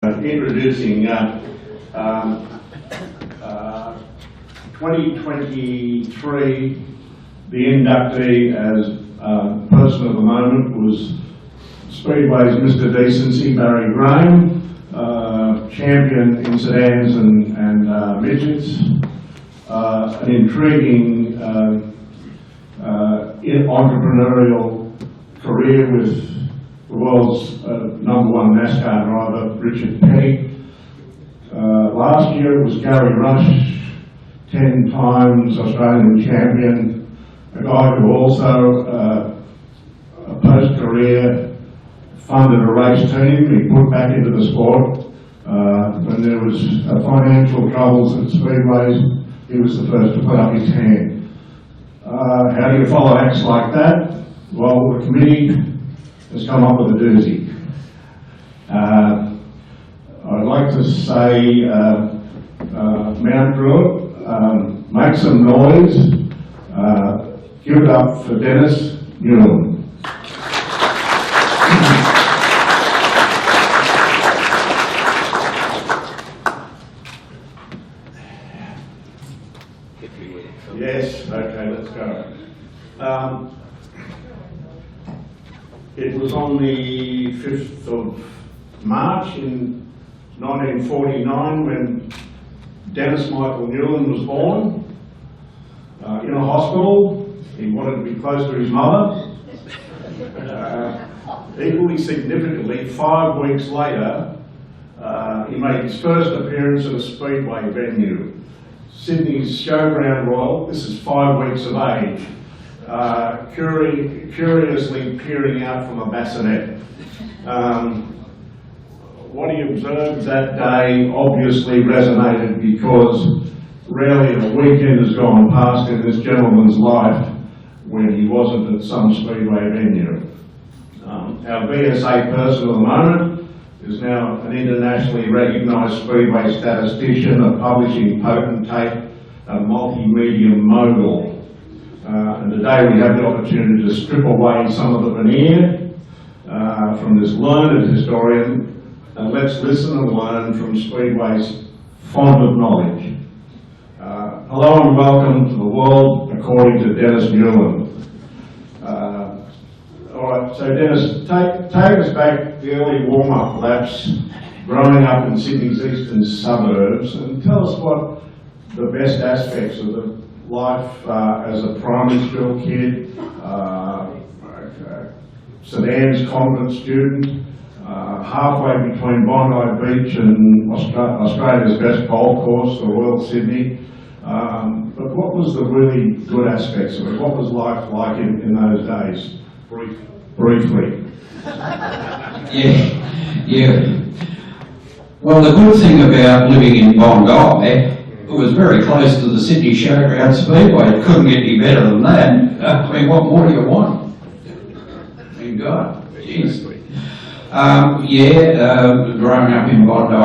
Introducing 2023, the inductee as person of the moment was Speedway's Mr. Decency, Barry Graham, champion in sedans and midgets, an intriguing entrepreneurial career with the world's #1 NASCAR driver, Richard Petty. Last year it was Gary Rush, 10 times Australian champion, a guy who also, post-career, funded a race team. He put back into the sport. When there was financial troubles at Speedways, he was the first to put up his hand. How do you follow acts like that? Well, the committee has come up with a doozy. I'd like to say, Mount Druitt, make some noise, give it up for Dennis Newlyn. Yes, okay, let's go. It was on the 5th of March in 1949 when Dennis Michael Newlyn was born in a hospital. He wanted to be close to his mother. Equally significantly, 5 weeks later, he made his first appearance at a Speedway venue. Sydney's Showground Royal. This is 5 weeks of age. Curiously peering out from a bassinet. What he observed that day obviously resonated because rarely a weekend has gone past in this gentleman's life when he wasn't at some Speedway venue. Our VSA person of the moment is now an internationally recognised Speedway statistician, a publishing potentate, a multimedia mogul. And today we have the opportunity to strip away some of the veneer from this learned historian, and let's listen and learn from Speedway's font of knowledge. Hello and welcome to the world according to Dennis Newlyn. All right, so Dennis, take us back the early warm-up laps, growing up in Sydney's eastern suburbs, and tell us what the best aspects of the life as a primary school kid, sedans convent student, halfway between Bondi Beach and Australia's best golf course, the Royal Sydney. But what was the really good aspects of it? What was life like in those days? Briefly. Yeah. Well, the good thing about living in Bondi, it was very close to the Sydney Showground Speedway. It couldn't get any better than that. I mean, what more do you want? Thank God. Jeez. Growing up in Bondi,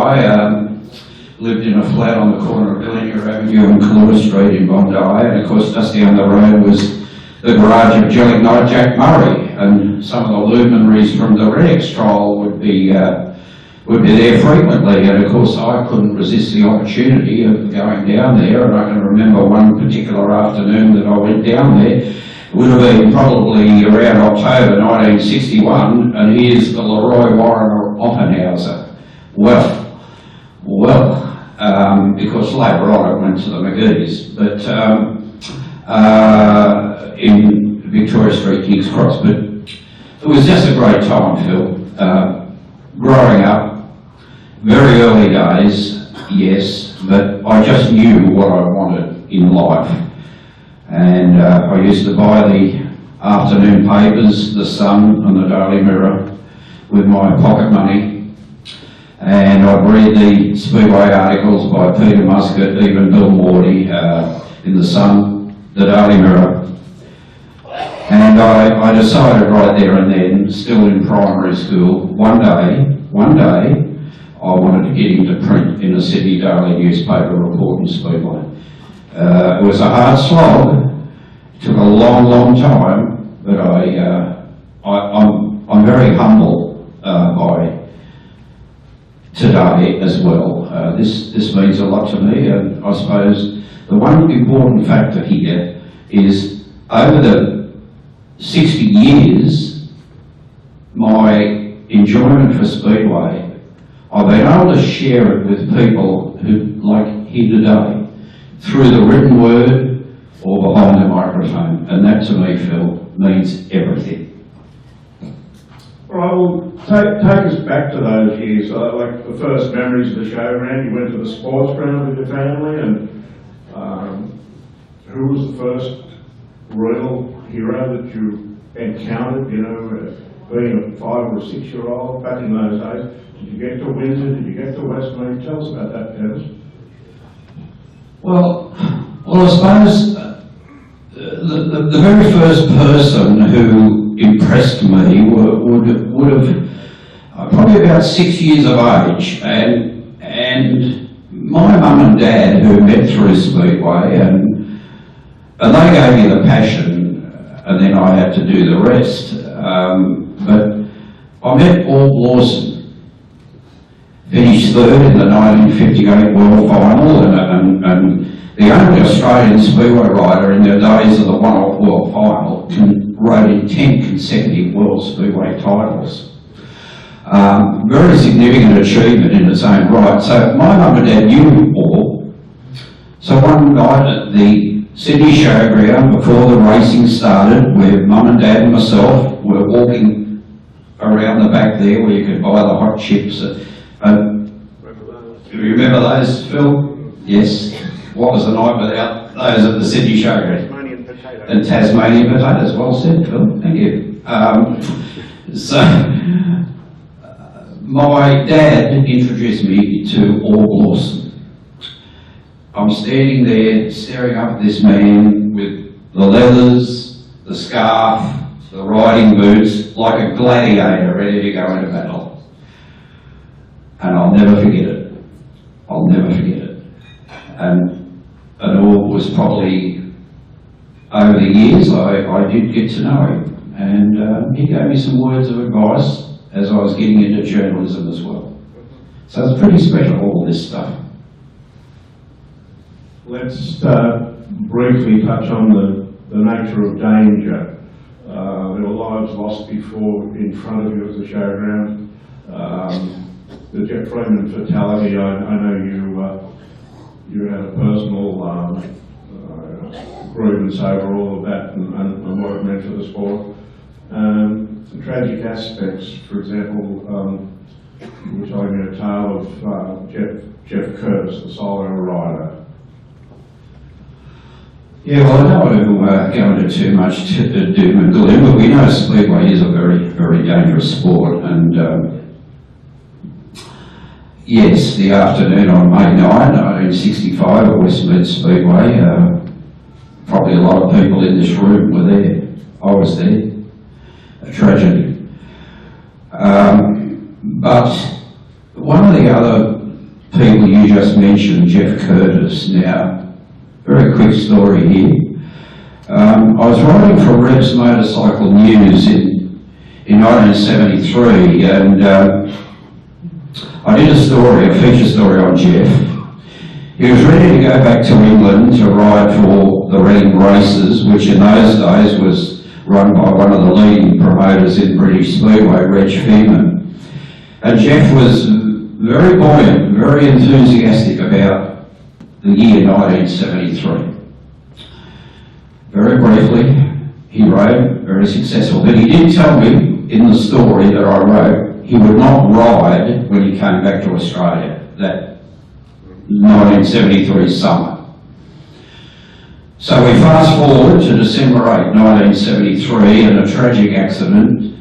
lived in a flat on the corner of Villinger Avenue and Kalua Street in Bondi, and of course just down the road was the garage of Jelly Knight Jack Murray, and some of the luminaries from the Redex trial would be there frequently, and of course I couldn't resist the opportunity of going down there, and I can remember one particular afternoon that I went down there. It would have been probably around October 1961, and here's the Leroy Warren Oppenhauser. Well, because later on I went to the McGee's, but in Victoria Street, King's Cross, but it was just a great time, Phil. Growing up, very early days, yes, but I just knew what I wanted in life. And I used to buy the afternoon papers, the Sun and the Daily Mirror, with my pocket money. And I'd read the Speedway articles by Peter Muscat, even Bill Morty, in the Sun, the Daily Mirror. And I decided right there and then, still in primary school, one day, I wanted to get into print in a Sydney daily newspaper reporting Speedway. It was a hard slog. It took a long time, but I'm very humbled by today as well. This means a lot to me, and I suppose the one important factor here is over the 60 years, my enjoyment for Speedway, I've been able to share it with people who, like here today, through the written word or behind the microphone, and that to me, Phil, means everything. All right, well, take us back to those years, like the first memories of the showground. You went to the sports ground with your family, and who was the first real hero that you encountered, you know, being a 5 or 6 year old back in those days? Did you get to Windsor? Did you get to Westmead? Tell us about that, Dennis. Well, I suppose the very first person who impressed me would have probably about 6 years of age, and my mum and dad, who met through Speedway, and they gave me the passion, and then I had to do the rest. But I met Paul Lawson, finished third in the 1958 World Final, and the only Australian Speedway rider in the days of the one-off World Final rode in 10 consecutive World Speedway titles. Very significant achievement in its own right. So my mum and dad knew Paul. So one night at the Sydney Showground, before the racing started, where mum and dad and myself were walking around the back there where you could buy the hot chips. Do you remember those, Phil? Yes. What was the night without those at the Sydney Showground? Tasmanian potatoes. And Tasmanian potatoes. Well said, Phil. Thank you. My dad introduced me to Paul Lawson. I'm standing there staring up at this man with the leathers, the scarf, the riding boots, like a gladiator ready to go into battle. And I'll never forget it. I'll never forget it. And all was probably, over the years, I did get to know him. And he gave me some words of advice as I was getting into journalism as well. So it's pretty special, all this stuff. Let's briefly touch on the nature of danger. There were lives lost before in front of you at the showground. The Jeff Freeman fatality, I know you had a personal grievance over all of that and what it meant for the sport. The tragic aspects, for example, you were telling me a tale of Jeff Curtis, the solo rider. Yeah, well, I don't want to go into too much doom and gloom, but we know Speedway is a very, very dangerous sport. And yes, the afternoon on May 9, 1965 at Westmead Speedway, probably a lot of people in this room were there. I was there. A tragedy. But one of the other people you just mentioned, Jeff Curtis, now, very quick story here. I was writing for Rev's Motorcycle News in 1973, and I did a feature story on Jeff. He was ready to go back to England to ride for the Reading Races, which in those days was run by one of the leading promoters in British Speedway, Reg Fearman. And Jeff was very buoyant, very enthusiastic about the year 1973. Very briefly, he rode, very successful, but he did tell me in the story that I wrote he would not ride when he came back to Australia that 1973 summer. So we fast forward to December 8, 1973, and a tragic accident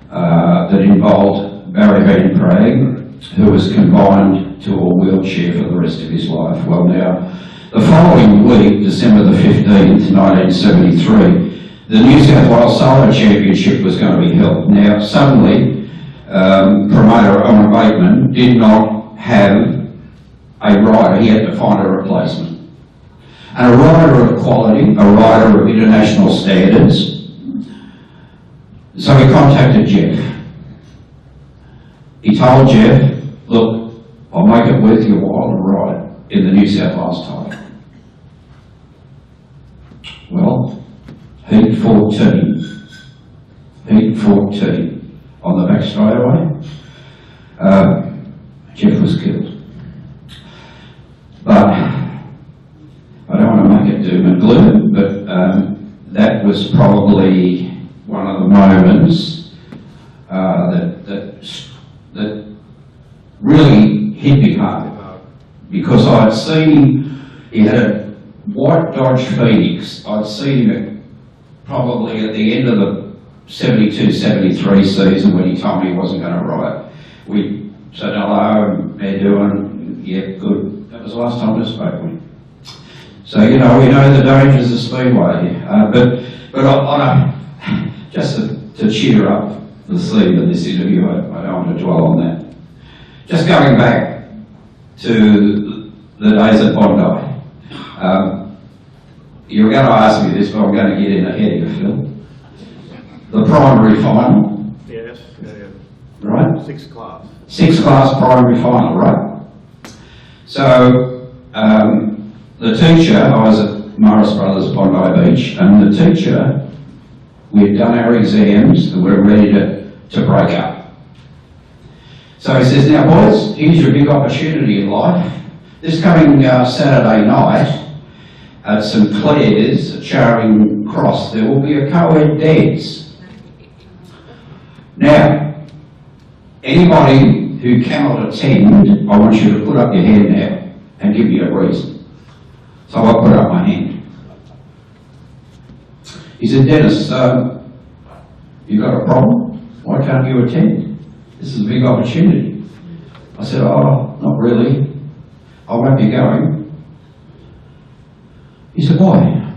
that involved Barry Van Prague, who was confined to a wheelchair for the rest of his life. Well, now, the following week, December the 15th, 1973, the New South Wales Solo Championship was going to be held. Now, suddenly, promoter Owen Bateman did not have a rider. He had to find a replacement. And a rider of quality, a rider of international standards. So he contacted Jeff. He told Jeff, look, I'll make it worth your while to ride in the New South Wales title. Well, heat 14 on the back straightaway, Jeff was killed. But I don't want to make it doom and gloom, but that was probably one of the moments that really hit me hard, because I'd seen he had a white Dodge Phoenix. I'd seen him probably at the end of the 72-73 season when he told me he wasn't going to ride. We said hello, how you doing? Yeah, good. That was the last time I spoke to him. So, you know, we know the dangers of Speedway, but just to cheer up the theme of this interview, I don't want to dwell on that. Just going back to the days at Bondi. You were going to ask me this, but I'm going to get in ahead of you, Phil. The primary final. Yes, yeah. Right? Sixth class. Sixth class primary final, right? So, the teacher, I was at Morris Brothers Bondi Beach, and the teacher, we'd done our exams and we're ready to break up. So he says, now boys, here's your big opportunity in life. This coming Saturday night at St Clair's at Charing Cross, there will be a co-ed dance. Now, anybody who cannot attend, I want you to put up your hand now and give me a reason. So I put up my hand. He said, Dennis, you got a problem? Why can't you attend? This is a big opportunity. I said, oh, not really. I won't be going. He said, why?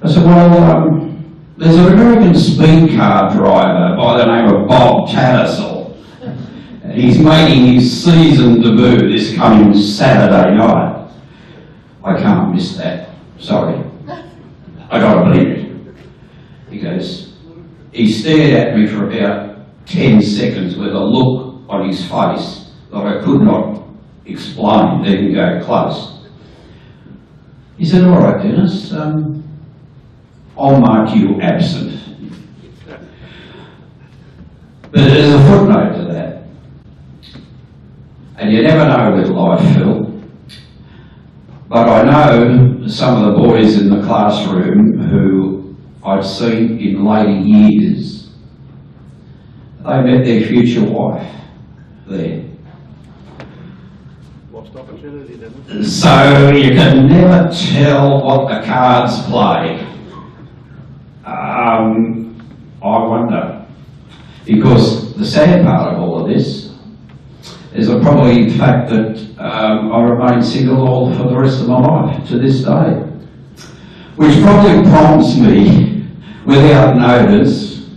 I said, well, there's an American Speedcar driver by the name of Bob Tattersall. He's making his season debut this coming Saturday night. I can't miss that. Sorry. I gotta believe it. He goes, he stared at me for about 10 seconds with a look on his face that I could not explain, even go close. He said, all right, Dennis, I'll mark you absent. But there's a footnote to that. And you never know with life, Phil. But I know some of the boys in the classroom who I've seen in later years, they met their future wife there. Lost opportunity, didn't it? So you can never tell what the cards play. I wonder, because the sad part of all of this is probably the fact that I remain single all for the rest of my life to this day, which probably prompts me, without notice,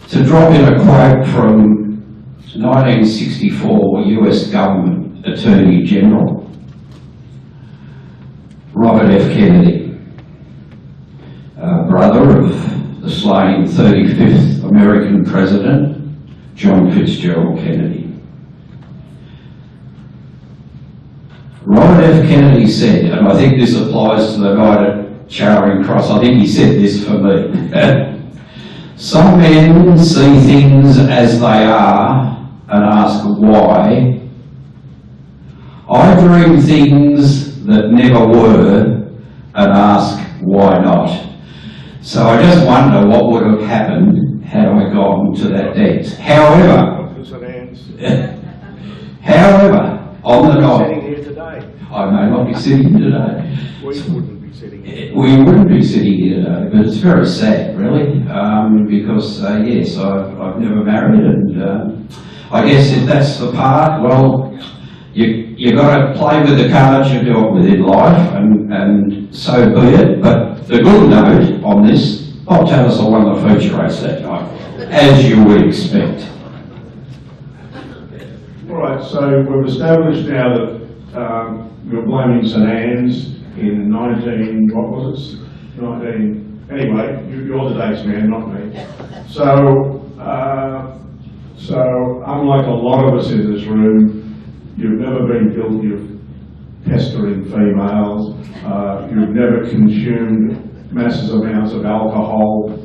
to drop in a quote from 1964 US Government Attorney General Robert F. Kennedy, brother of the slain 35th American President John Fitzgerald Kennedy. Robert F. Kennedy said, and I think this applies to the night at Charing Cross, I think he said this for me, some men see things as they are and ask why. I dream things that never were and ask why not. So I just wonder what would have happened had I gone to that dance. However, on the night, Sitting here today. I may not be sitting here today. We wouldn't be sitting here. We wouldn't be sitting here today, but it's very sad, really, because yes, I've never married, and I guess if that's the part, well, you got to play with the cards you're dealt with in life, and so be it. But the good note on this, Bob Tattersall won the feature race that night, as you would expect. All right, so we've established now that you're blaming St Anne's in 19, what was it? 19, anyway, you're the dates man, not me. So So, unlike a lot of us in this room, you've never been guilty of pestering females, you've never consumed massive amounts of alcohol,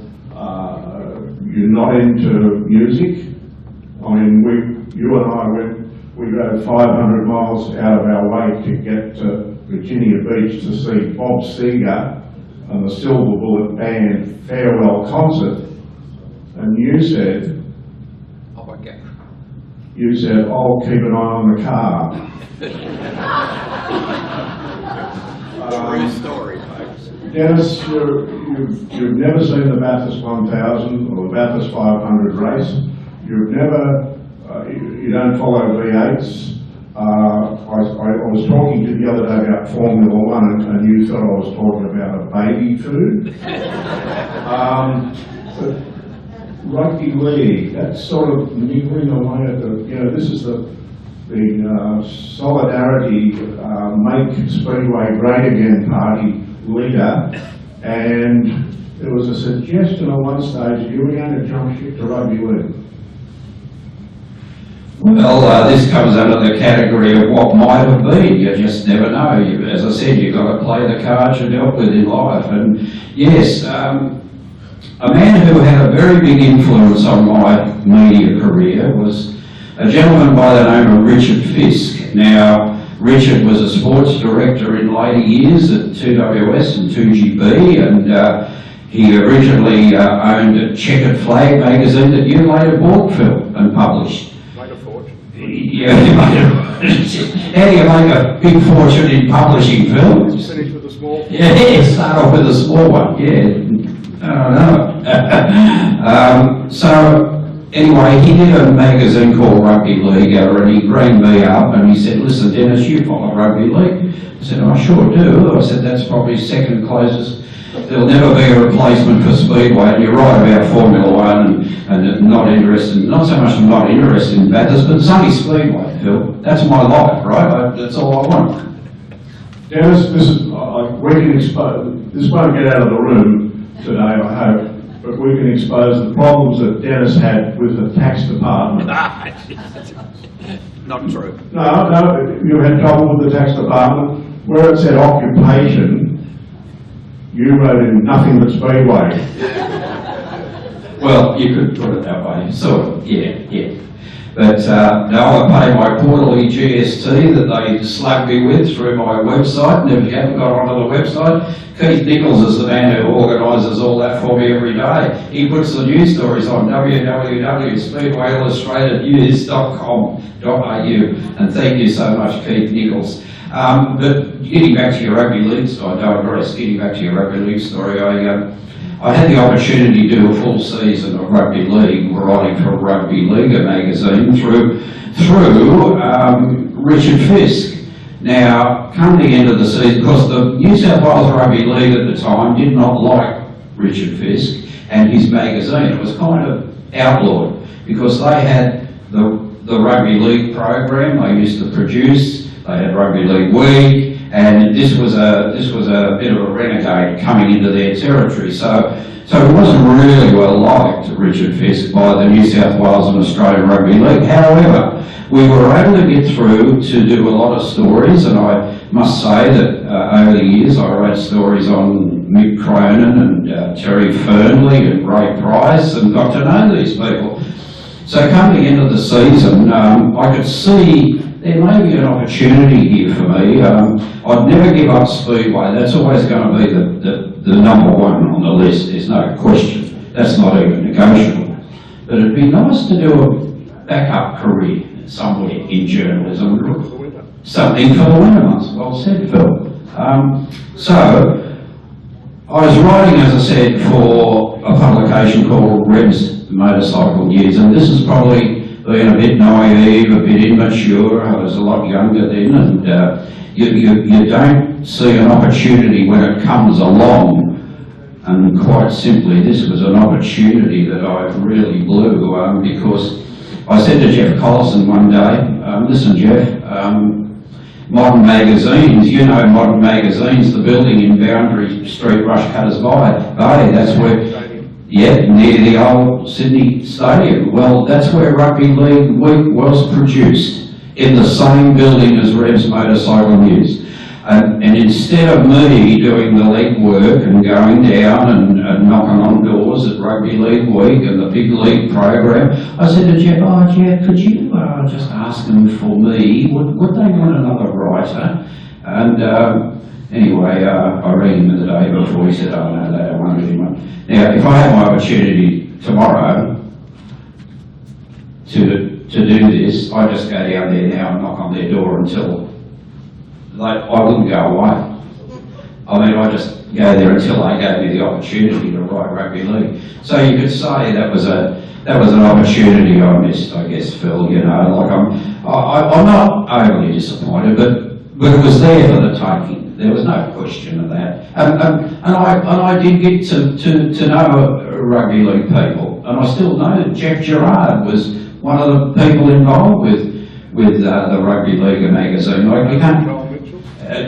you're not into music. I mean, you and I we rode 500 miles out of our way to get to Virginia Beach to see Bob Seger and the Silver Bullet Band farewell concert, and you said, "I'll keep an eye on the car." True story, folks. Dennis, you've never seen the Bathurst 1000 or the Bathurst 500 race. You've never, you don't follow V8s. I was talking to you the other day about Formula One, and you thought I was talking about a baby food. But rugby league, that's sort of niggling away at the, this is the Solidarity Make Speedway Great Again party leader, and there was a suggestion at one stage you were going to jump ship to rugby league. Well, this comes under the category of what might have been. You just never know. As I said, you've got to play the cards you're dealt with in life. And yes, a man who had a very big influence on my media career was a gentleman by the name of Richard Fisk. Now, Richard was a sports director in later years at 2WS and 2GB, and he originally owned a checkered flag magazine that you later bought, Phil, and published. Yeah, how do you make a big fortune in publishing, Phil? Finish with a small. Yeah, start off with a small one, yeah. I don't know. So, anyway, he did a magazine called Rugby League, and he rang me up and he said, "Listen, Dennis, you follow rugby league?" I said, "I sure do." I said, "That's probably second closest. There'll never be a replacement for Speedway." And you're right about Formula One and not interested, not so much I'm not interested in Bathurst, but it's only Speedway, Phil. That's my life, right? That's all I want. Dennis, this is, we can expose, this won't get out of the room today, I hope, but we can expose the problems that Dennis had with the tax department. Not true. No, you had trouble with the tax department. Where it said occupation, you wrote in nothing but Speedway. Well, you could put it that way, sort of, yeah. But now I pay my quarterly GST that they slug me with through my website, and if you haven't got onto the website, Keith Nichols is the man who organises all that for me every day. He puts the news stories on www.speedwayillustrated.com.au, and thank you so much, Keith Nichols. But getting back to your rugby league story, getting back to your rugby league story, I had the opportunity to do a full season of rugby league, writing for Rugby League magazine through Richard Fisk. Now, come the end of the season, because the New South Wales Rugby League at the time did not like Richard Fisk and his magazine. It was kind of outlawed because they had the Rugby League program they used to produce. They had Rugby League Week. And this was a bit of a renegade coming into their territory. So it wasn't really well liked, Richard Fisk, by the New South Wales and Australian Rugby League. However, we were able to get through to do a lot of stories, and I must say that over the years I wrote stories on Mick Cronin and Terry Fernley and Ray Price, and got to know these people. So come the end of the season, I could see there may be an opportunity here for me. I'd never give up Speedway. That's always going to be the number one on the list. There's no question. That's not even negotiable. But it'd be nice to do a backup career somewhere in journalism. Something for the winter months. Well said, Phil. So I was writing, as I said, for a publication called Reb's Motorcycle News, and this is probably being a bit naive, a bit immature. I was a lot younger then, and you don't see an opportunity when it comes along. And quite simply, this was an opportunity that I really blew, because I said to Jeff Collison one day, "Listen, Jeff, Modern Magazines, you know Modern Magazines, the building in Boundary Street, Rushcutters Bay, that's where..." Yeah, near the old Sydney Stadium. Well, that's where Rugby League Week was produced, in the same building as Rev's Motorcycle News. And instead of me doing the legwork and going down and knocking on doors at Rugby League Week and the big league program, I said to Jeff, "Oh, Jeff, could you just ask them for me? Would they want another writer?" And anyway, I rang him the day before. He said, "Oh no, they don't want anyone." Now, if I have my opportunity tomorrow to do this, I just go down there now and knock on their door until I wouldn't go away. I mean, I just go there until they gave me the opportunity to write rugby league. So you could say that was an opportunity I missed, I guess, Phil. You know, like I'm not overly disappointed, but it was there for the taking. There was no question of that. And I did get to know rugby league people, and I still know that Jeff Gerard was one of the people involved with the Rugby League magazine. I became, and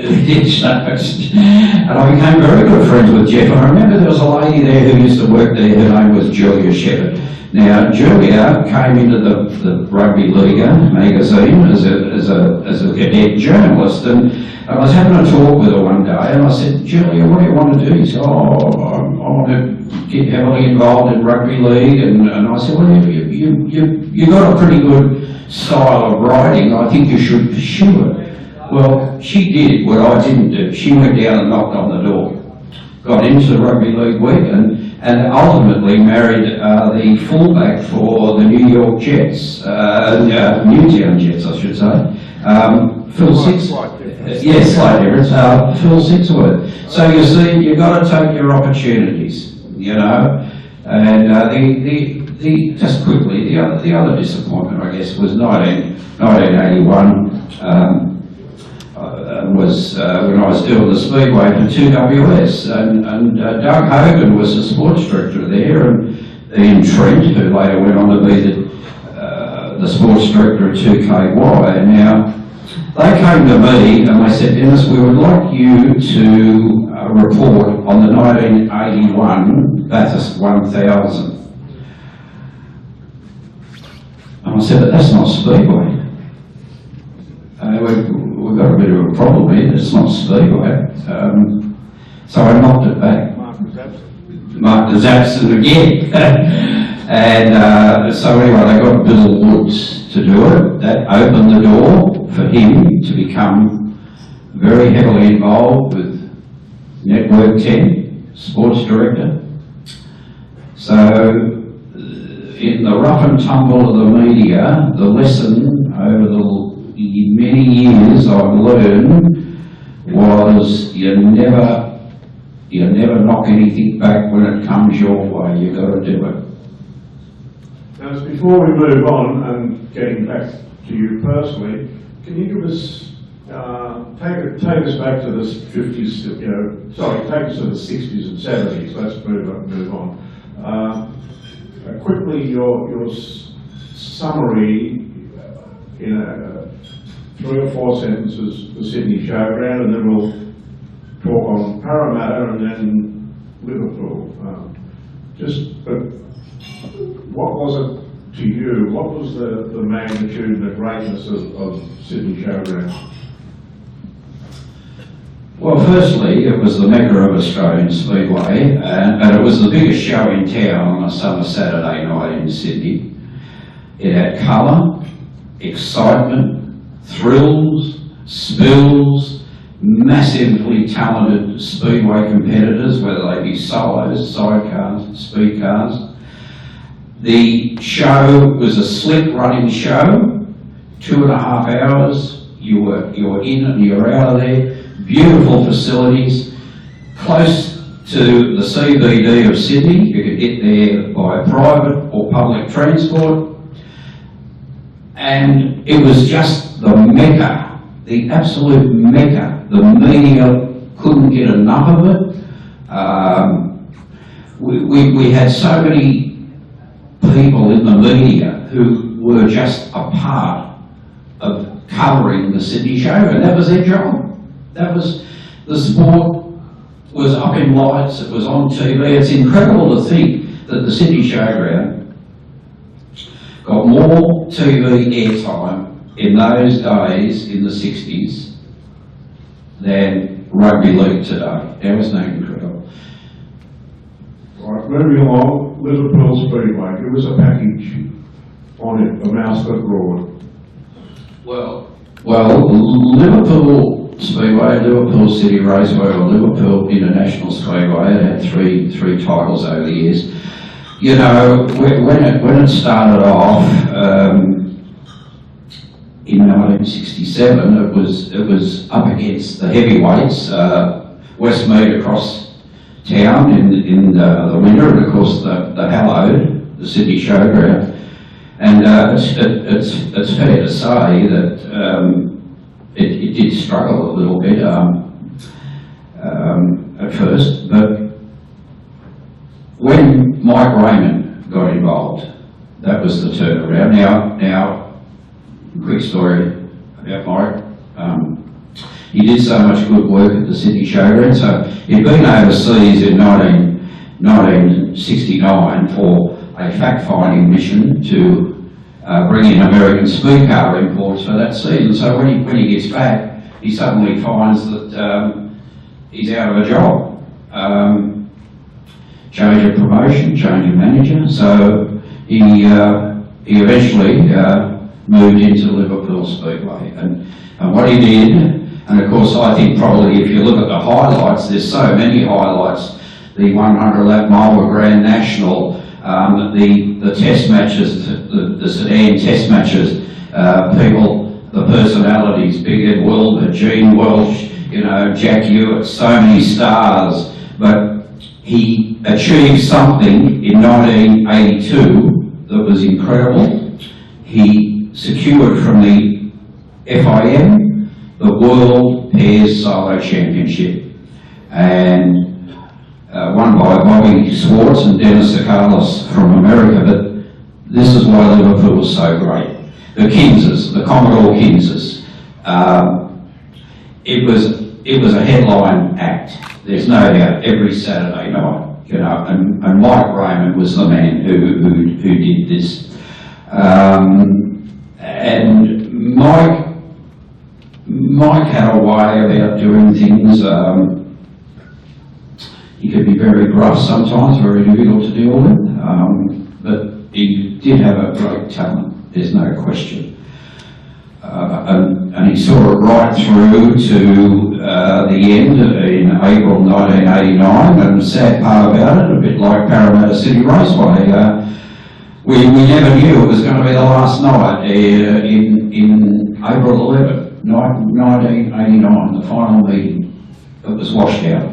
I became very good friends with Jeff. And I remember there was a lady there who used to work there. Her name was Julia Shepherd. Now, Julia came into the Rugby League magazine as a cadet journalist, and I was having a talk with her one day, and I said, "Julia, what do you want to do?" She said, "Oh, I want to get heavily involved in rugby league," and I said, "Well, you got a pretty good style of writing. I think you should pursue it." Well, she did what I didn't do. She went down and knocked on the door, got into Rugby League Week, and ultimately married the fullback for the New York Jets, Newtown Jets, I should say, Phil Six. Yes, slight difference. Phil Sixworth. So you see, you've got to take your opportunities, you know. And the just quickly, the other disappointment, I guess, was 1981. Was when I was doing the Speedway for 2WS, and Doug Hogan was the sports director there, and Ian Trent, who later went on to be the sports director at 2KY. Now, they came to me and they said, "Dennis, we would like you to report on the 1981 Bathurst 1000. And I said, "But that's not Speedway." We've got a bit of a problem here, it's not Speedway. So I knocked it back. Mark was absent again. And so anyway, they got Bill Woods to do it. That opened the door for him to become very heavily involved with Network 10, sports director. So in the rough and tumble of the media, the lesson over the many years I've learned was you never knock anything back when it comes your way. You've got to do it. Now, before we move on and getting back to you personally, can you give us take us back to the 50s? Take us to the 60s and 70s. Let's move on. Quickly, your summary in 3 or 4 sentences, the Sydney Showground, and then we'll talk on Parramatta and then Liverpool. What was it to you? What was the magnitude and the greatness of Sydney Showground? Well, firstly, it was the mecca of Australian Speedway, and it was the biggest show in town on a summer Saturday night in Sydney. It had colour, excitement, thrills, spills, massively talented speedway competitors, whether they be solos, sidecars, speed cars. The show was a slick running show, 2.5 hours. You were in and you were out of there. Beautiful facilities, close to the CBD of Sydney. You could get there by private or public transport. And it was just the mecca, the absolute mecca. The media couldn't get enough of it. We had so many people in the media who were just a part of covering the Sydney show, and that was their job. That was, the sport was up in lights, it was on TV. It's incredible to think that the Sydney Showground got more TV airtime in those days, in the 60s, than rugby league today. That was no incredible. Right, moving along, Liverpool Speedway. Give us a package on it, a mouse that roared. Well, Liverpool Speedway, Liverpool City Raceway, or Liverpool International Speedway, it had three titles over the years. You know, when it started off in 1967, it was up against the heavyweights, Westmead across town in the winter, and of course the hallowed, the Sydney Showground. And it's fair to say that it did struggle a little bit at first, but when Mike Raymond got involved, that was the turnaround. Now, quick story about Mike. He did so much good work at the Sydney Showground, so he'd been overseas in 1969 for a fact-finding mission to bring in American Speedcar imports for that season. So when he gets back, he suddenly finds that he's out of a job. Change of promotion, change of manager. So he eventually moved into Liverpool Speedway. And what he did, and of course I think probably if you look at the highlights, there's so many highlights. The 100 lap Marlborough Grand National, the test matches, the sedan test matches, the personalities, Big Ed Wilbur, Gene Welsh, you know, Jack Hewitt, so many stars. But he achieved something in 1982 that was incredible. He secured from the FIM the World Pairs Solo Championship, and won by Bobby Swartz and Dennis Newlyn from America. But this is why Liverpool was so great. The Kinses, the Commodore Kinses, it was a headline act. There's no doubt, every Saturday night, you know, and Mike Raymond was the man who did this. And Mike had a way about doing things. He could be very gruff sometimes, very difficult to deal with, but he did have a great talent, there's no question. And he saw it right through to the end in April 1989, and the sad part about it, a bit like Parramatta City Raceway, we never knew it was going to be the last night in April 11, 1989, the final meeting. It was washed out.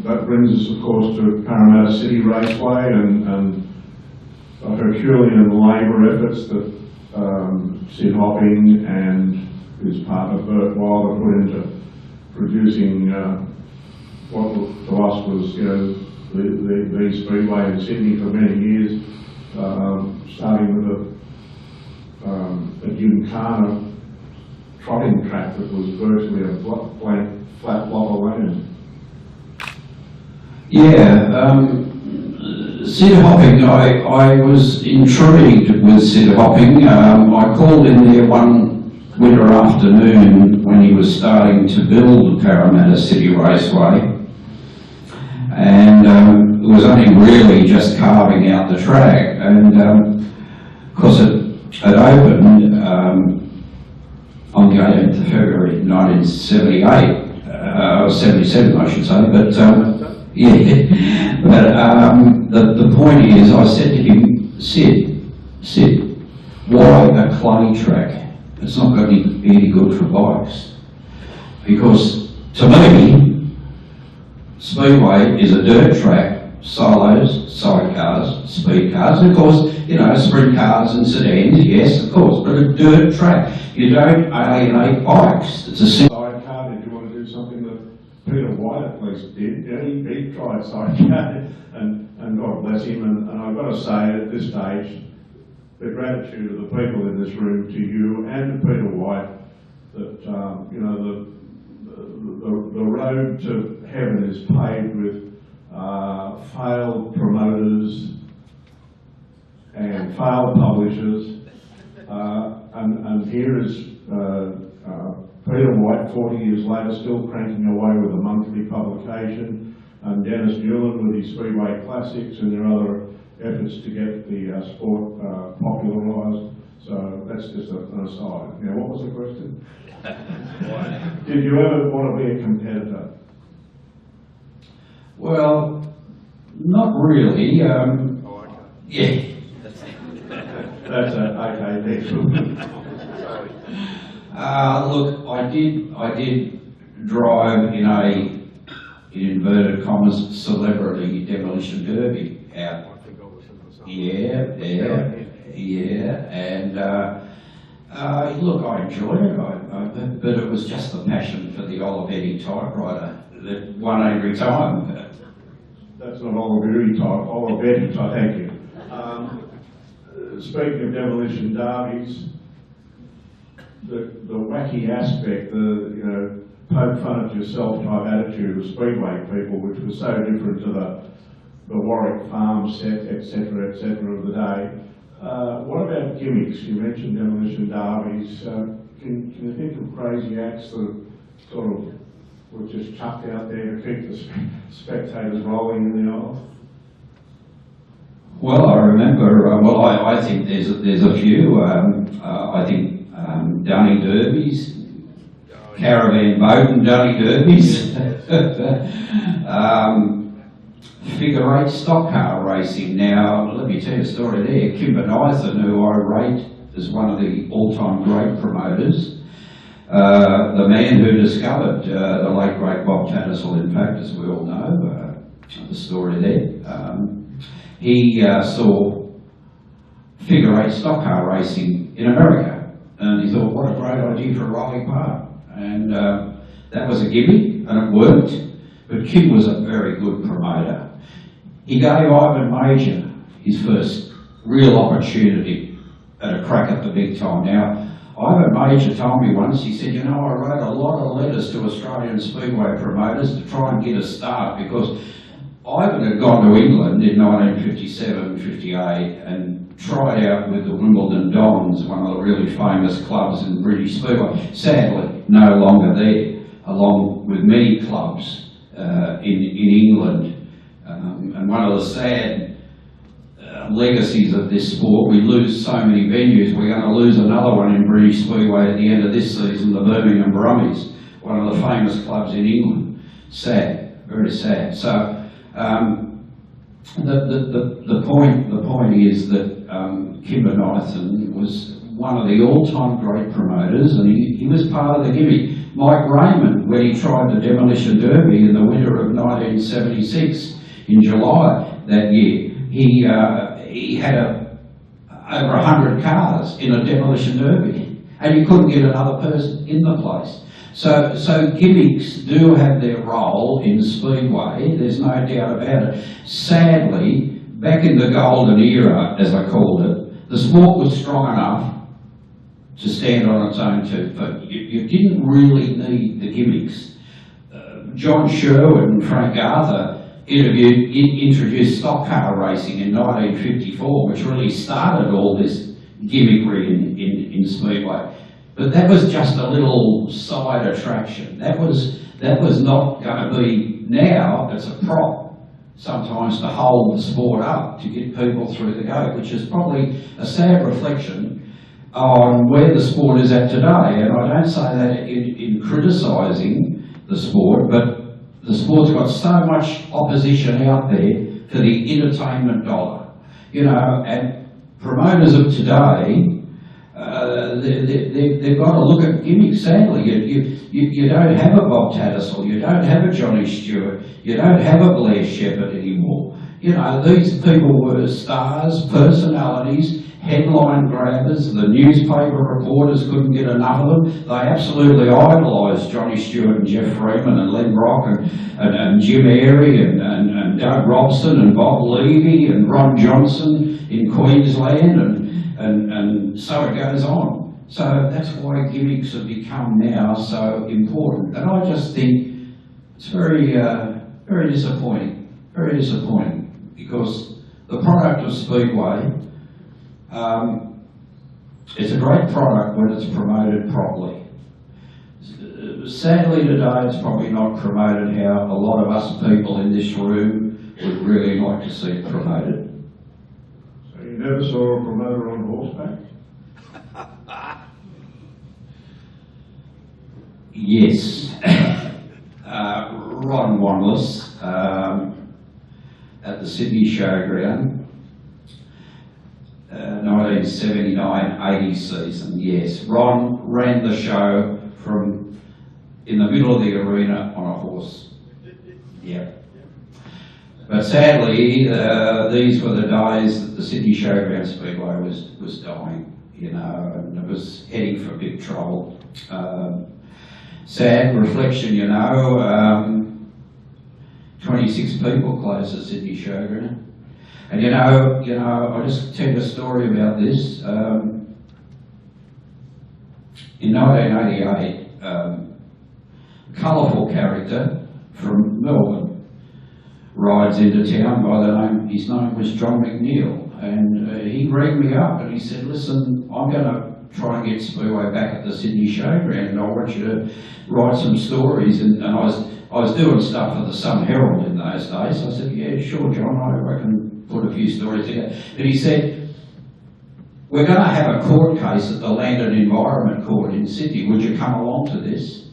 That brings us, of course, to Parramatta City Raceway and the Herculean labour efforts that Sid Hopping and his partner Bert Wilder put into producing what to us was, you know, the Speedway in Sydney for many years, starting with a Gymkhana trotting track that was virtually a blank, flat block of land. Yeah, Sid Hopping, I was intrigued with Sid Hopping. I called in there one winter afternoon when he was starting to build Parramatta City Raceway, and it was only really just carving out the track, and of course it opened on the 18th of February 1978, or 77 I should say, but yeah, but the point is, I said to him, Sid, why a clay track? It's not going to be any good for bikes. Because to me, Speedway is a dirt track, solos, sidecars, speed cars, and of course, you know, sprint cars and sedans, yes, of course, but a dirt track. You don't alienate bikes. It's a simple Sidecar, did you want to do something that Peter White at least did? Yeah, he tried sidecar, and God bless him, and I've got to say at this stage, the gratitude of the people in this room to you and to Peter White, that you know, the road to heaven is paved with failed promoters and failed publishers. And here is Peter White, 40 years later, still cranking away with a monthly publication, and Dennis Newlyn with his Speedway Classics and their other efforts to get the sport popularised. So that's just an aside. Now, what was the question? Did you ever want to be a competitor? Well, not really. Oh, okay. Yeah. That's okay, next. Look, I did drive in a, in inverted commas, celebrity demolition derby out. I think I was in the same. Yeah, and look, I enjoyed it, but it was just the passion for the Olivetti typewriter that won every time. That's not Olivetti type, Olivetti type, thank you. Speaking of demolition derbies, the wacky aspect, the poke fun at yourself type attitude of Speedway people, which was so different to the Warwick Farm set, etc., of the day. What about gimmicks? You mentioned demolition derbies. Can you think of crazy acts that sort of were just chucked out there to keep the spectators rolling in the aisle? Well, I remember. I think there's a few. I think Dunny derbies, caravan boat and Dunny derbies, figure eight stock car racing. Now, let me tell you a story there. Kimber Nythan, who I rate as one of the all-time great promoters, the man who discovered the late great Bob Tattersall, in fact, as we all know, the story there. He saw figure eight stock car racing in America, and he thought, what a great idea for Raleigh Park. And that was a gimmick, and it worked, but Kim was a very good promoter. He gave Ivan Major his first real opportunity at a crack at the big time. Now, Ivan Major told me once, he said, you know, I wrote a lot of letters to Australian Speedway promoters to try and get a start, because Ivan had gone to England in 1957, 58 and tried out with the Wimbledon Dons, one of the really famous clubs in British Speedway. Sadly, no longer there, along with many clubs in England. And one of the sad legacies of this sport, we lose so many venues, we're going to lose another one in British Speedway at the end of this season, the Birmingham Brummies, one of the famous clubs in England. Sad, very sad. So the point is that Kimber Nythan was one of the all-time great promoters, and he was part of the gimmick. Mike Raymond, when he tried the Demolition Derby in the winter of 1976, in July that year, he had over 100 cars in a Demolition Derby, and you couldn't get another person in the place. So gimmicks do have their role in Speedway, there's no doubt about it. Sadly, back in the golden era, as I called it, the sport was strong enough to stand on its own 2 feet. You didn't really need the gimmicks. John Sherwood and Frank Arthur introduced stock car racing in 1954, which really started all this gimmickry in Speedway. But that was just a little side attraction. That was not going to be. Now it's a prop sometimes to hold the sport up, to get people through the gate, which is probably a sad reflection on where the sport is at today. And I don't say that in criticising the sport, but the sport's got so much opposition out there for the entertainment dollar. You know, and promoters of today, they've got to look at gimmicks. Sadly, you don't have a Bob Tattersall, you don't have a Johnny Stewart, you don't have a Blair Shepherd anymore. You know, these people were stars, personalities, headline grabbers. The newspaper reporters couldn't get enough of them. They absolutely idolised Johnny Stewart and Jeff Freeman and Len Brock and Jim Airy and Doug Robson and Bob Levy and Ron Johnson in Queensland and so it goes on. So that's why gimmicks have become now so important. And I just think it's very disappointing very disappointing, because the product of Speedway, it's a great product when it's promoted properly. Sadly today it's probably not promoted how a lot of us people in this room would really like to see it promoted. So you never saw a promoter on horseback? Yes. Ron Wanless at the Sydney Showground, 1979-80 season, yes. Ron ran the show from in the middle of the arena on a horse. Yep. But sadly, these were the days that the Sydney Showground Speedway was dying, you know, and it was heading for big trouble. Sad reflection, you know, 26 people closed the Sydney Showground. And you know, I'll just tell you a story about this. In 1988, a colourful character from Melbourne rides into town by the name, his name was John McNeil, and he rang me up and he said, listen, I'm going to try and get Speedway back at the Sydney Showground and I want you to write some stories. And I was doing stuff for the Sun Herald in those days. I said, yeah, sure, John, I can put a few stories together. And he said, we're going to have a court case at the Land and Environment Court in Sydney. Would you come along to this?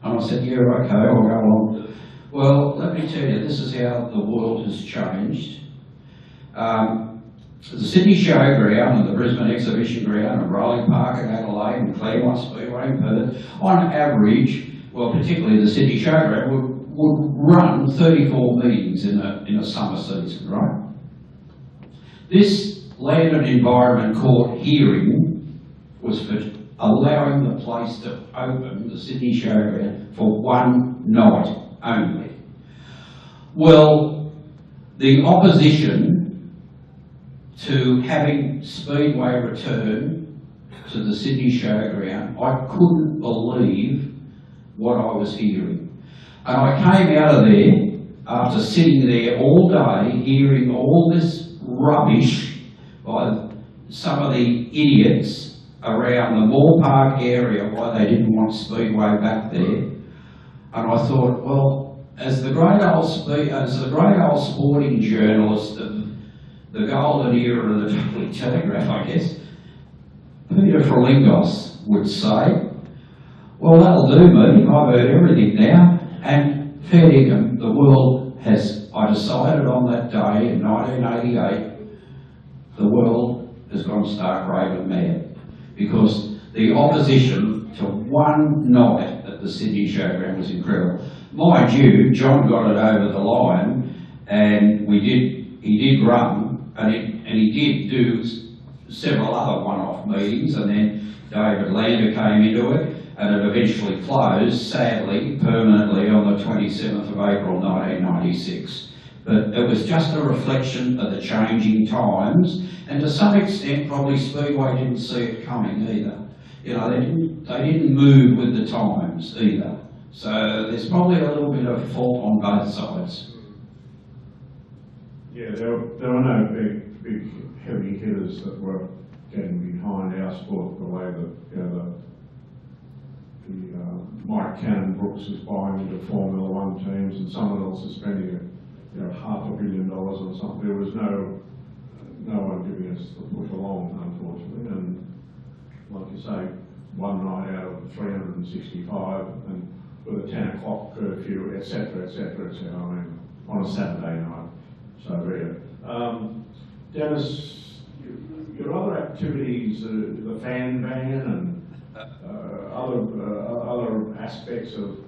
And I said, yeah, okay, I'll go along. Well, let me tell you, this is how the world has changed. The Sydney Showground and the Brisbane Exhibition Ground and Rolling Park in Adelaide and Claremont Speedway in Perth, on average, well, particularly the Sydney Showground, would run 34 meetings in a summer season, right? This Land and Environment Court hearing was for allowing the place to open, the Sydney Showground, for one night only. Well, the opposition to having Speedway return to the Sydney Showground, I couldn't believe what I was hearing. And I came out of there after sitting there all day hearing all this rubbish by some of the idiots around the Moore Park area why they didn't want Speedway back there. And I thought, well, as the great old sporting journalist of the golden era of the Daily Telegraph, I guess, Peter Frelingos would say, well, that'll do me, I've heard everything now, and fair dinkum, the world has, I decided on that day in 1988, the world has gone stark raving mad, because the opposition to one night at the Sydney Showground was incredible. Mind you, John got it over the line, and he did run, and he did do several other one-off meetings, and then David Lander came into it, and it eventually closed, sadly, permanently on the 27th of April 1996. But it was just a reflection of the changing times, and to some extent probably Speedway didn't see it coming either. You know, they didn't move with the times either. So there's probably a little bit of fault on both sides. Yeah, there were no big heavy hitters that were getting behind our sport the way that, you know, Mike Cannon Brooks is buying into Formula One teams and someone else is spending $500 million on something. There was no one giving us the push along, unfortunately, and like you say, one night out of 365 and with a 10 o'clock curfew, etc., etc., etc., I mean, on a Saturday night. So rare. Dennis, your other activities, the fan ban and other aspects of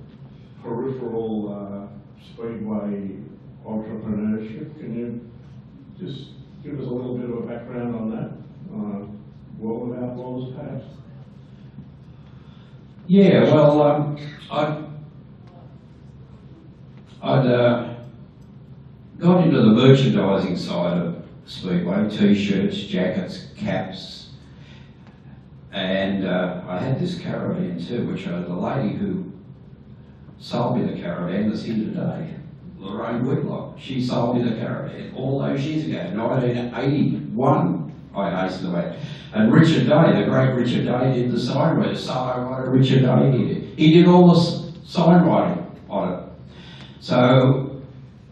peripheral Speedway entrepreneurship, can you just give us a little bit of a background on that? World of Outlaws, perhaps? Yeah, well, I'd got into the merchandising side of Speedway, t-shirts, jackets, caps, and I had this caravan too, which the lady who sold me the caravan is here today. Lorraine Whitlock. She sold me the caravan all those years ago, 1981, I hasten to add. And Richard Day, the great Richard Day, did the sign writing. Solo Richard Day did it. He did all the sign writing on it. So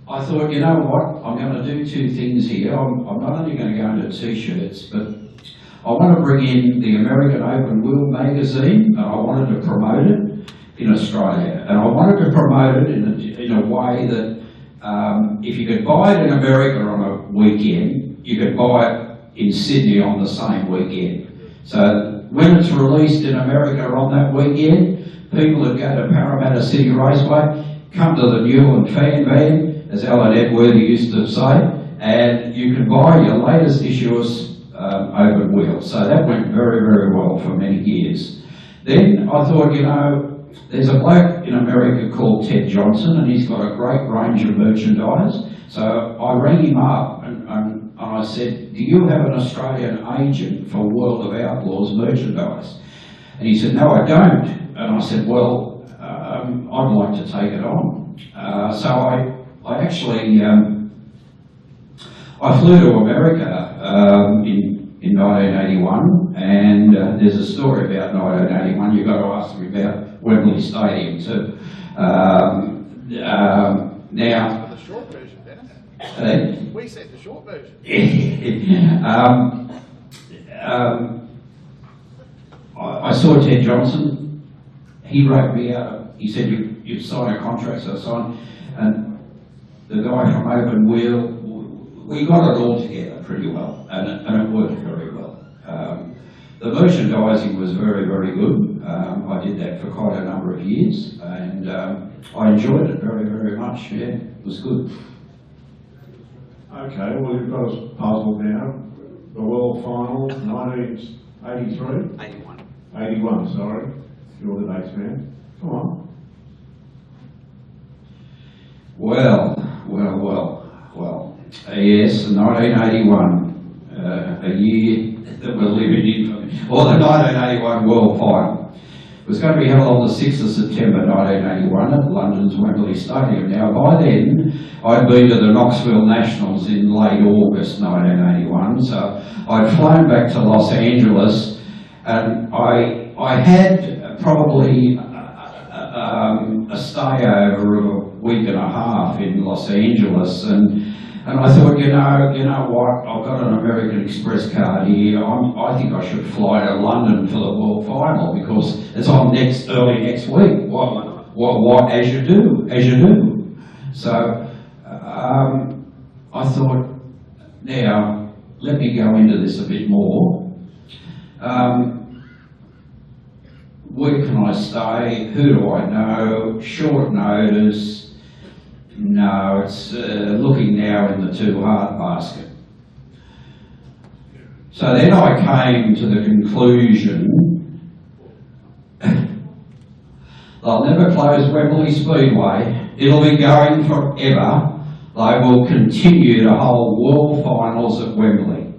I thought, you know what, I'm going to do two things here. I'm not only going to go into t-shirts, but I want to bring in the American Open Wheel magazine, and I wanted to promote it in Australia. And I wanted to promote it in a way that if you could buy it in America on a weekend, you could buy it in Sydney on the same weekend. So when it's released in America on that weekend, people that go to Parramatta City Raceway come to the Newlyn fan van, as Alan Edworthy used to say, and you can buy your latest issues open wheel. So that went very, very well for many years. Then I thought, you know, there's a bloke in America called Ted Johnson, and he's got a great range of merchandise. So I rang him up and I said, do you have an Australian agent for World of Outlaws merchandise? And he said, no, I don't. And I said, well, I'd like to take it on. So I actually, I flew to America in 1981, and there's a story about 1981. You've got to ask me about Wembley Stadium too. Now, The short version, Dennis. uh, We said the short version. I saw Ted Johnson. He wrote me out. He said, you've signed a contract, so I signed. And the guy from Open Wheel, we got it all together pretty well, and it worked very well. The merchandising was very, very good. I did that for quite a number of years, and I enjoyed it very, very much. Yeah, it was good. Okay, well, you've got us puzzled now. The World Final, 1983? 81. 81, sorry. You're the dates man. Come on. Well. Yes, 1981, a year that we're living in. Well, the 1981 World Final was going to be held on the 6th of September 1981 at London's Wembley Stadium. Now, by then, I'd been to the Knoxville Nationals in late August 1981, so I'd flown back to Los Angeles, and I had probably a stay over of a week and a half in Los Angeles, and I thought, you know what, I've got an American Express card here. I think I should fly to London for the World Final because it's on early next week. What, as you do. So I thought, now, let me go into this a bit more. Where can I stay? Who do I know? Short notice. No, it's looking now in the too hard basket. So then I came to the conclusion they'll never close Wembley Speedway. It'll be going forever. They will continue to hold world finals at Wembley.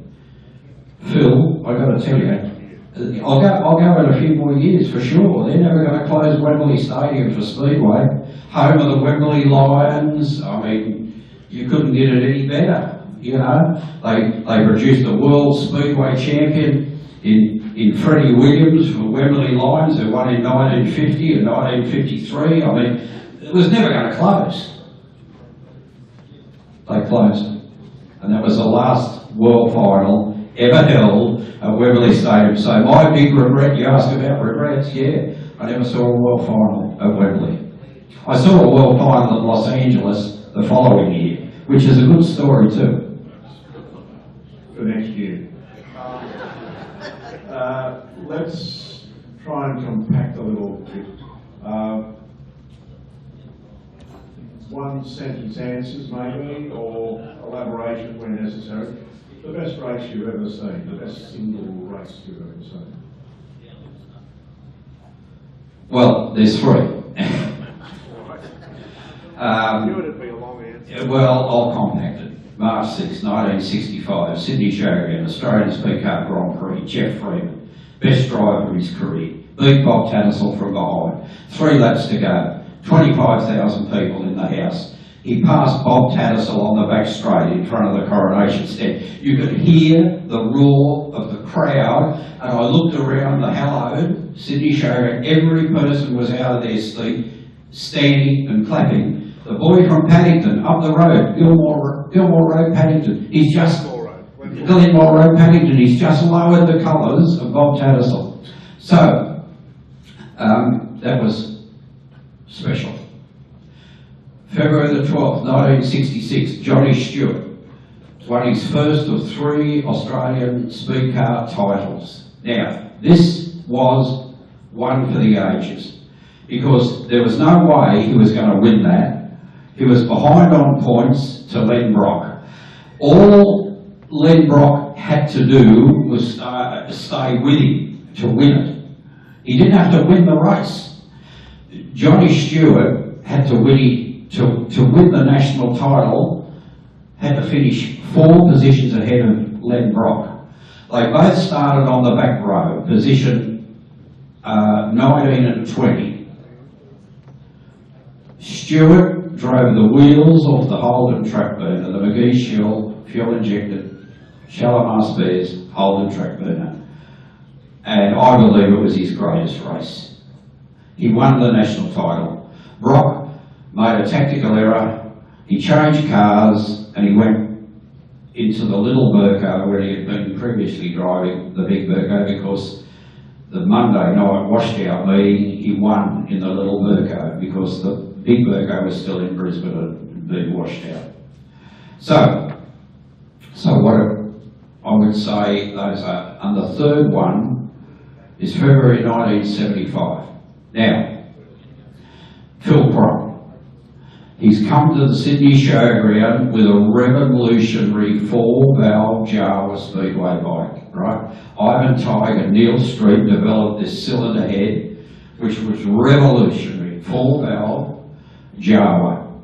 Phil, I've got to tell you, I'll go in a few more years for sure. They're never going to close Wembley Stadium for Speedway. Home of the Wembley Lions. I mean, you couldn't get it any better. You know, they produced a world Speedway champion in Freddie Williams for Wembley Lions, who won in 1950 and 1953. I mean, it was never going to close. They closed it, and that was the last world final ever held at Wembley Stadium. So my big regret, you ask about regrets, yeah, I never saw a world final at Wembley. I saw a world final at Los Angeles the following year, which is a good story too. For next year. Let's try and compact a little bit. One sentence answers maybe, or elaboration where necessary. The best race you've ever seen, the best single race you've ever seen. Well, there's three. Knew it'd be a long answer. Well, I'll compact it. March 6, 1965, Sydney Showground, Australian Speedcar Grand Prix, Jeff Freeman, best driver of his career, beat Bob Tattersall from behind, 3 laps to go, 25,000 people in the house. He passed Bob Tattersall on the back straight in front of the coronation stand. You could hear the roar of the crowd, and I looked around the hallowed Sydney Showground. Every person was out of their seat, standing and clapping. The boy from Paddington, up the road, Gilmore Road, Paddington, he's just... Glenmore Road, Paddington, he's just lowered the colours of Bob Tattersall. So, that was special. February the 12th, 1966, Johnny Stewart won his first of 3 Australian Speedcar titles. Now, this was one for the ages, because there was no way he was going to win that. He was behind on points to Len Brock. All Len Brock had to do was stay with him to win it. He didn't have to win the race. Johnny Stewart had to win to win the national title, had to finish 4 positions ahead of Len Brock. They both started on the back row, position 19 and 20. Stewart drove the wheels off the Holden track burner, the McGee Shell fuel-injected Shalimar Spares Holden track burner. And I believe it was his greatest race. He won the national title. Brock made a tactical error. He changed cars and he went into the little Burko where he had been previously driving the big Burko, because the Monday night washed-out meeting he won in the little Burko because the big Burko was still in Brisbane and had been washed out. So what I would say those are, and the third one is February 1975. Now, Phil Crum. He's come to the Sydney Showground with a revolutionary 4-valve Jawa Speedway bike, right? Ivan Tighe and Neil Street developed this cylinder head, which was revolutionary, 4-valve Jawa.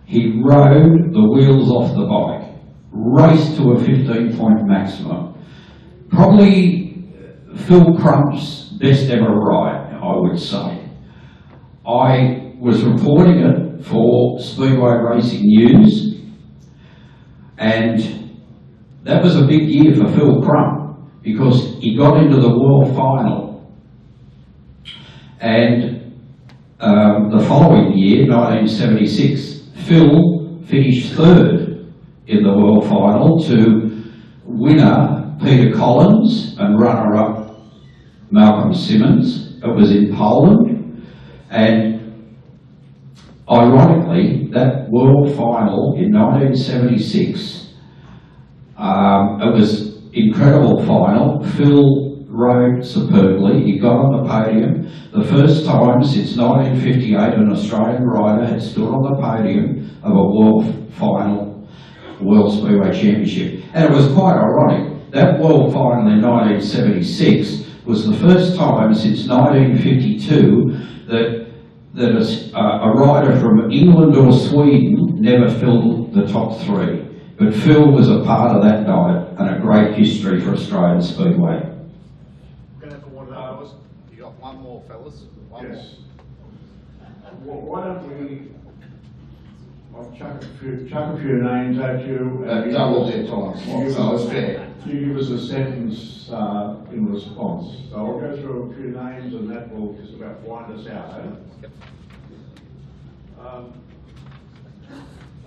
He rode the wheels off the bike, raced to a 15-point maximum. Probably Phil Crum's best ever ride, I would say. I was reporting it for Speedway Racing News, and that was a big year for Phil Crum because he got into the world final. And the following year, 1976, Phil finished 3rd in the world final to winner Peter Collins and runner-up Malcolm Simmons. It was in Poland, and ironically, that world final in 1976, it was incredible final. Phil rode superbly. He got on the podium. The first time since 1958 an Australian rider had stood on the podium of a world final, World Speedway Championship. And it was quite ironic. That world final in 1976 was the first time since 1952 that a rider from England or Sweden never filled the top 3. But Phil was a part of that night and a great history for Australian Speedway. Going for one of those. You got one more, fellas. One Yes. Well, why don't we, I'll chuck a few names at you. more. Double their time, so it's fair. You give us a sentence in response. So I'll go through a few names and that will just about wind us out. Yep.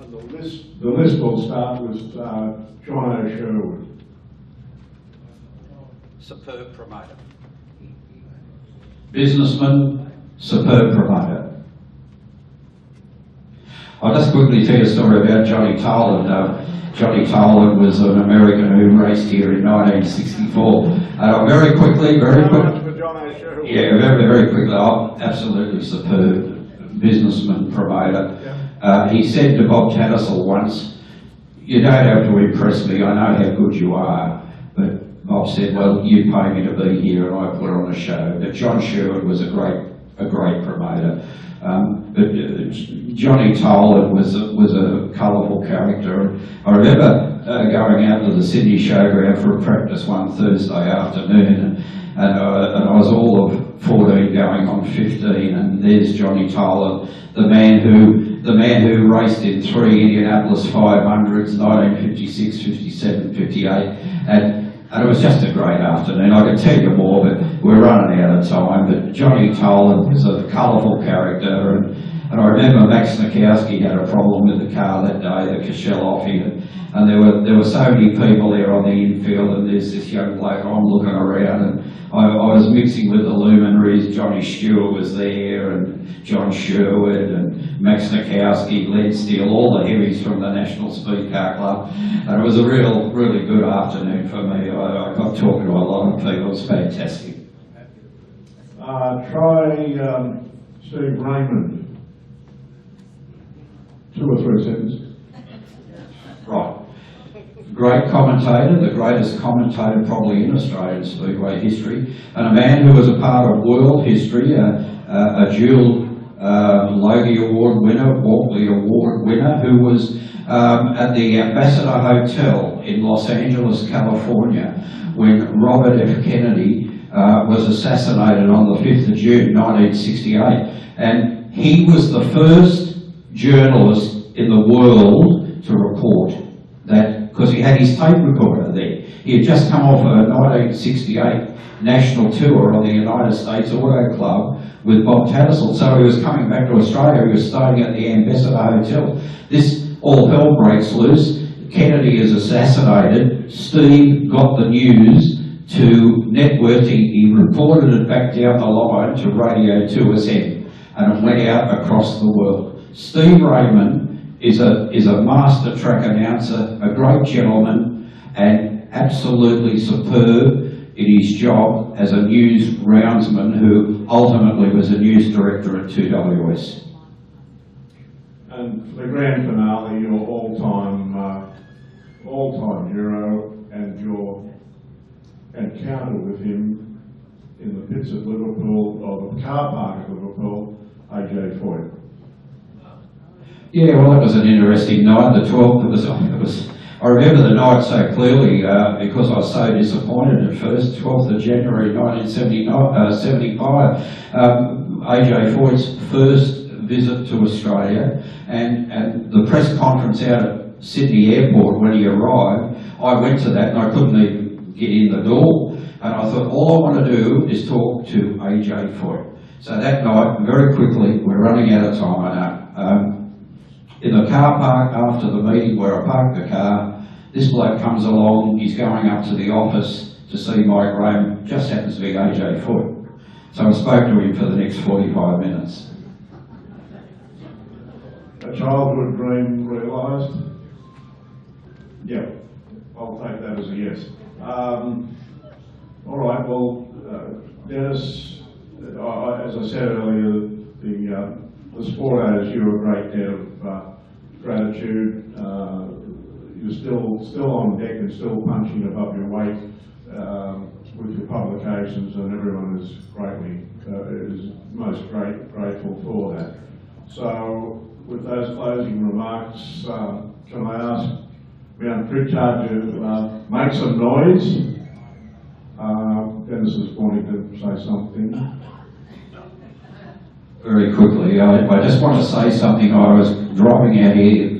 And the list will start with John O'Sherwood. Superb promoter. Businessman, superb promoter. I'll just quickly tell you a story about Johnny Toland. Johnny Toland was an American who raced here in 1964. Very quickly. Yeah, very quickly. Oh, absolutely superb businessman, promoter. Yeah. He said to Bob Tattersall once, "You don't have to impress me, I know how good you are." But Bob said, "Well, you pay me to be here and I put on a show." But John Sherwood was a great promoter. But Johnny Toland was a colourful character. I remember going out to the Sydney Showground for a practice one Thursday afternoon, and I was all of 14 going on 15, and there's Johnny Toland, the man who the man who raced in 3 Indianapolis 500s, 1956, 57, 58, and it was just a great afternoon. I could tell you more, but we're running out of time. But Johnny Tolan was a colourful character, and I remember Max Nikowski had a problem with the car that day, the Kosheloffi, and there were so many people there on the infield, and there's this young bloke, I'm looking around, and I was mixing with the luminaries. Johnny Stewart was there, and John Sherwood, and Max Nikowski, Len Steele, all the heavies from the National Speedcar Club. And it was a really good afternoon for me. I got talking to a lot of people. It was fantastic. Try Steve Raymond. 2 or 3 sentences. Right. Great commentator, the greatest commentator probably in Australian Speedway history, and a man who was a part of world history, a dual Logie Award winner, Walkley Award winner, who was at the Ambassador Hotel in Los Angeles, California, when Robert F. Kennedy was assassinated on the 5th of June 1968. And he was the first journalist in the world to report that, because he had his tape recorder there. He had just come off a 1968 national tour on the United States Auto Club with Bob Tattersall. So he was coming back to Australia. He was staying at the Ambassador Hotel. This all hell breaks loose. Kennedy is assassinated. Steve got the news to Networthy. He reported it back down the line to Radio 2SM, and it went out across the world. Steve Raymond is a master track announcer, a great gentleman, and absolutely superb in his job as a news roundsman who ultimately was a news director at 2WS. And for the grand finale, your all-time hero and your encounter with him in the pits at Liverpool, or the car park at Liverpool, AJ Foyt. Yeah, well, that was an interesting night. The 12th, I remember the night so clearly because I was so disappointed at first. 12th of January 1975, AJ Foyt's first visit to Australia, and the press conference out at Sydney Airport when he arrived, I went to that and I couldn't even get in the door. And I thought, all I want to do is talk to AJ Foyt. So that night, very quickly, we're running out of time, I know. In the car park after the meeting where I parked the car, this bloke comes along, he's going up to the office to see Mike Graham, just happens to be AJ Foyt. So I spoke to him for the next 45 minutes. A childhood dream realised? Yeah, I'll take that as a yes. All right, well, Dennis, as I said earlier, the sport owes you a great debt of gratitude. You're still on deck and still punching above your weight with your publications, and everyone is most grateful for that. So, with those closing remarks, can I ask Pritchard to make some noise? Dennis is wanting to say something. Very quickly, I just want to say something. I was driving out here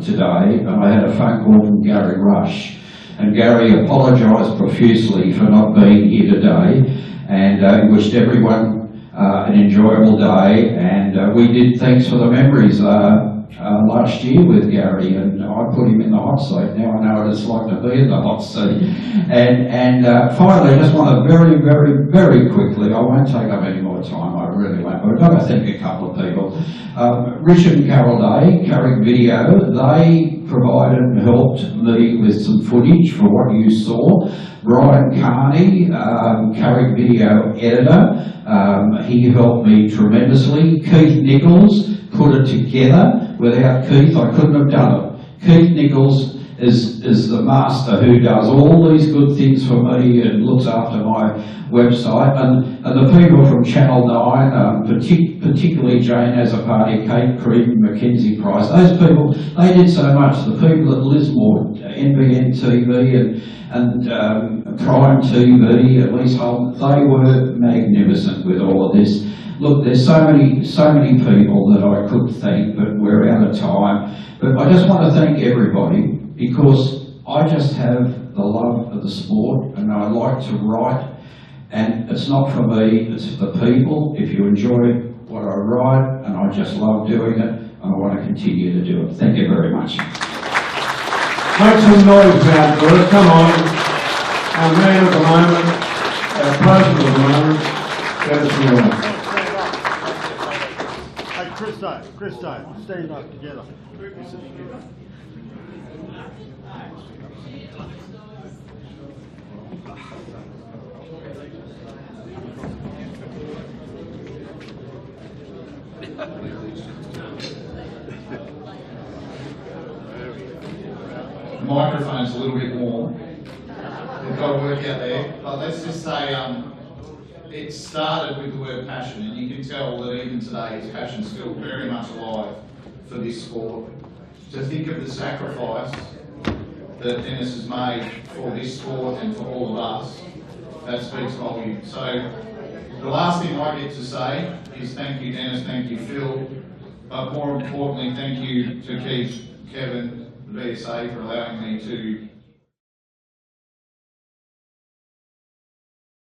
today and I had a phone call from Gary Rush, and Gary apologised profusely for not being here today, and he wished everyone an enjoyable day, and we did thanks for the memories last year with Gary, and I put him in the hot seat. Now I know what it's like to be in the hot seat. And finally, I just want to very quickly, I won't take up any more time, I really won't, but I've got to thank a couple of people. Rich and Carol Day, Carrick Video, they provided and helped me with some footage for what you saw. Brian Carney, Carrick Video editor, he helped me tremendously. Keith Nichols put it together. Without Keith, I couldn't have done it. Keith Nichols is the master who does all these good things for me and looks after my website. And the people from Channel 9, particularly Jane Azzopardi, Kate Creed, Mackenzie Price, those people, they did so much. The people at Lismore, NBN TV and Prime TV, at least they were magnificent with all of this. Look, there's so many people that I could thank, but we're out of time. But I just want to thank everybody because I just have the love of the sport and I like to write. And it's not for me, it's for the people. If you enjoy what I write, and I just love doing it, and I want to continue to do it. Thank you very much. Make some noise now for it, come on. Our man at the moment, our president at the moment, Dennis Newlyn. Hey, Christo, stand up together. The microphone's a little bit warm. We've got to work out there. But let's just say it started with the word passion, and you can tell that even today his passion's still very much alive for this sport. To think of the sacrifice that Dennis has made for this sport and for all of us, that speaks volumes. So the last thing I get to say is thank you, Dennis, thank you, Phil, but more importantly, thank you to Keith, Kevin, the BSA for allowing me to